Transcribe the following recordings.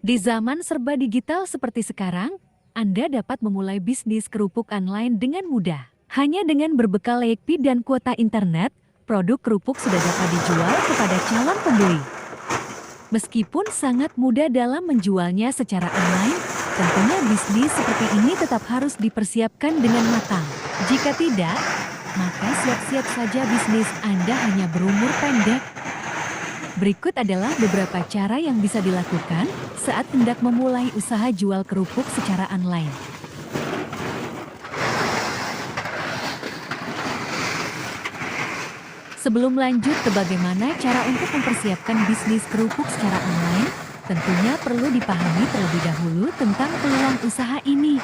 Di zaman serba digital seperti sekarang, Anda dapat memulai bisnis kerupuk online dengan mudah. Hanya dengan berbekal Lekpi dan kuota internet, produk kerupuk sudah dapat dijual kepada calon pembeli. Meskipun sangat mudah dalam menjualnya secara online, tentunya bisnis seperti ini tetap harus dipersiapkan dengan matang. Jika tidak, maka siap-siap saja bisnis Anda hanya berumur pendek. Berikut adalah beberapa cara yang bisa dilakukan saat hendak memulai usaha jual kerupuk secara online. Sebelum lanjut ke bagaimana cara untuk mempersiapkan bisnis kerupuk secara online, tentunya perlu dipahami terlebih dahulu tentang peluang usaha ini.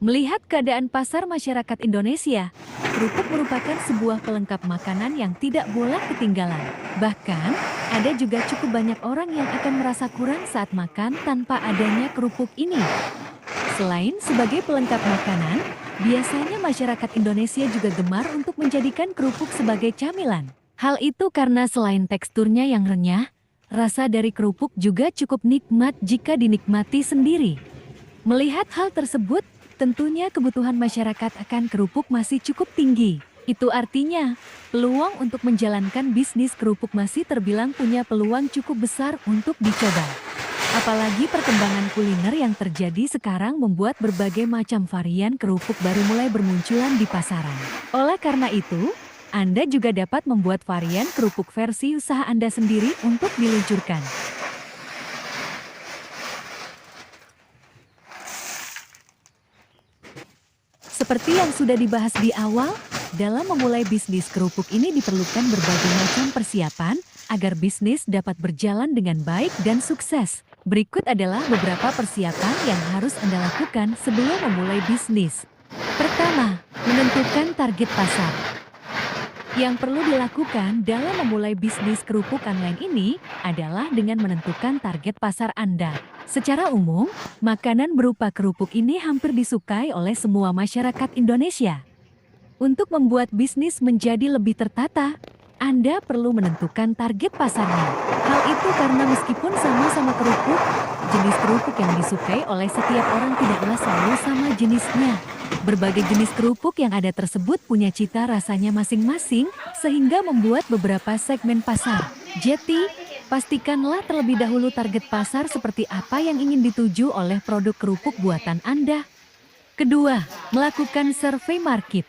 Melihat keadaan pasar masyarakat Indonesia, kerupuk merupakan sebuah pelengkap makanan yang tidak boleh ketinggalan. Bahkan, ada juga cukup banyak orang yang akan merasa kurang saat makan tanpa adanya kerupuk ini. Selain sebagai pelengkap makanan, biasanya masyarakat Indonesia juga gemar untuk menjadikan kerupuk sebagai camilan. Hal itu karena selain teksturnya yang renyah, rasa dari kerupuk juga cukup nikmat jika dinikmati sendiri. Melihat hal tersebut, tentunya kebutuhan masyarakat akan kerupuk masih cukup tinggi. Itu artinya, peluang untuk menjalankan bisnis kerupuk masih terbilang punya peluang cukup besar untuk dicoba. Apalagi perkembangan kuliner yang terjadi sekarang membuat berbagai macam varian kerupuk baru mulai bermunculan di pasaran. Oleh karena itu, Anda juga dapat membuat varian kerupuk versi usaha Anda sendiri untuk diluncurkan. Seperti yang sudah dibahas di awal, dalam memulai bisnis kerupuk ini diperlukan berbagai macam persiapan agar bisnis dapat berjalan dengan baik dan sukses. Berikut adalah beberapa persiapan yang harus Anda lakukan sebelum memulai bisnis. Pertama, menentukan target pasar. Yang perlu dilakukan dalam memulai bisnis kerupuk online ini adalah dengan menentukan target pasar Anda. Secara umum, makanan berupa kerupuk ini hampir disukai oleh semua masyarakat Indonesia. Untuk membuat bisnis menjadi lebih tertata, Anda perlu menentukan target pasarnya. Hal itu karena meskipun sama-sama kerupuk, jenis kerupuk yang disukai oleh setiap orang tidaklah selalu sama jenisnya. Berbagai jenis kerupuk yang ada tersebut punya cita rasanya masing-masing, sehingga membuat beberapa segmen pasar. Jadi, pastikanlah terlebih dahulu target pasar seperti apa yang ingin dituju oleh produk kerupuk buatan Anda. Kedua, melakukan survei market.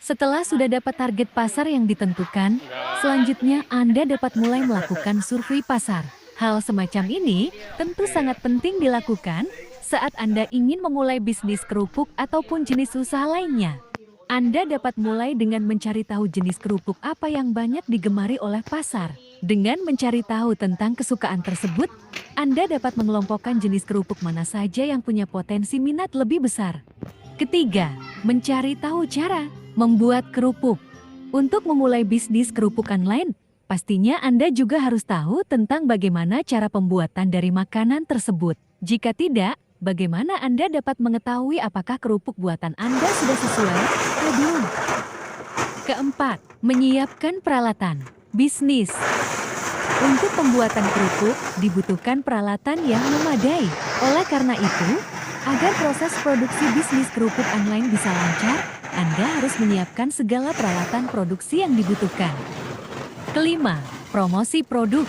Setelah sudah dapat target pasar yang ditentukan, selanjutnya Anda dapat mulai melakukan survei pasar. Hal semacam ini tentu sangat penting dilakukan saat Anda ingin memulai bisnis kerupuk ataupun jenis usaha lainnya. Anda dapat mulai dengan mencari tahu jenis kerupuk apa yang banyak digemari oleh pasar. Dengan mencari tahu tentang kesukaan tersebut, Anda dapat mengelompokkan jenis kerupuk mana saja yang punya potensi minat lebih besar. Ketiga, mencari tahu cara membuat kerupuk. Untuk memulai bisnis kerupuk online, pastinya Anda juga harus tahu tentang bagaimana cara pembuatan dari makanan tersebut. Jika tidak, bagaimana Anda dapat mengetahui apakah kerupuk buatan Anda sudah sesuai atau belum? Keempat, menyiapkan peralatan bisnis. Untuk pembuatan kerupuk, dibutuhkan peralatan yang memadai. Oleh karena itu, agar proses produksi bisnis kerupuk online bisa lancar, Anda harus menyiapkan segala peralatan produksi yang dibutuhkan. Kelima, promosi produk.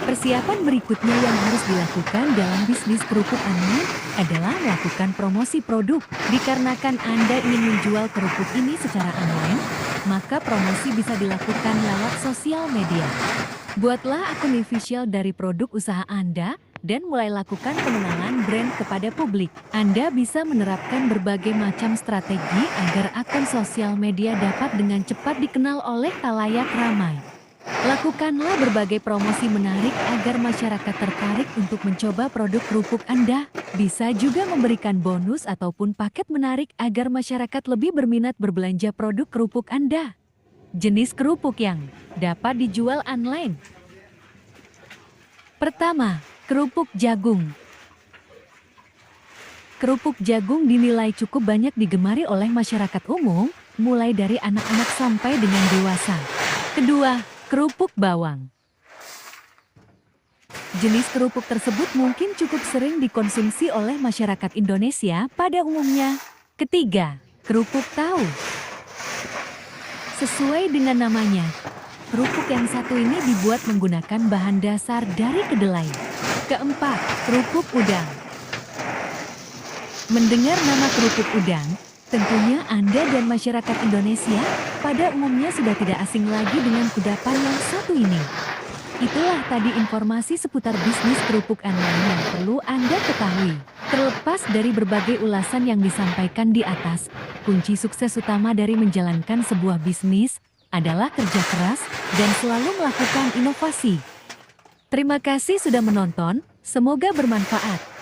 Persiapan berikutnya yang harus dilakukan dalam bisnis kerupuk online adalah melakukan promosi produk. Dikarenakan Anda ingin menjual kerupuk ini secara online, maka promosi bisa dilakukan lewat sosial media. Buatlah akun official dari produk usaha Anda dan mulai lakukan pengenalan brand kepada publik. Anda bisa menerapkan berbagai macam strategi agar akun sosial media dapat dengan cepat dikenal oleh khalayak ramai. Lakukanlah berbagai promosi menarik agar masyarakat tertarik untuk mencoba produk kerupuk Anda. Bisa juga memberikan bonus ataupun paket menarik agar masyarakat lebih berminat berbelanja produk kerupuk Anda. Jenis kerupuk yang dapat dijual online. Pertama, kerupuk jagung. Kerupuk jagung dinilai cukup banyak digemari oleh masyarakat umum, mulai dari anak-anak sampai dengan dewasa. Kedua, kerupuk bawang. Jenis kerupuk tersebut mungkin cukup sering dikonsumsi oleh masyarakat Indonesia pada umumnya. Ketiga, kerupuk tahu. Sesuai dengan namanya, kerupuk yang satu ini dibuat menggunakan bahan dasar dari kedelai. Keempat, kerupuk udang. Mendengar nama kerupuk udang, tentunya Anda dan masyarakat Indonesia pada umumnya sudah tidak asing lagi dengan kudapan yang satu ini. Itulah tadi informasi seputar bisnis kerupuk online yang perlu Anda ketahui. Terlepas dari berbagai ulasan yang disampaikan di atas, kunci sukses utama dari menjalankan sebuah bisnis adalah kerja keras dan selalu melakukan inovasi. Terima kasih sudah menonton, semoga bermanfaat.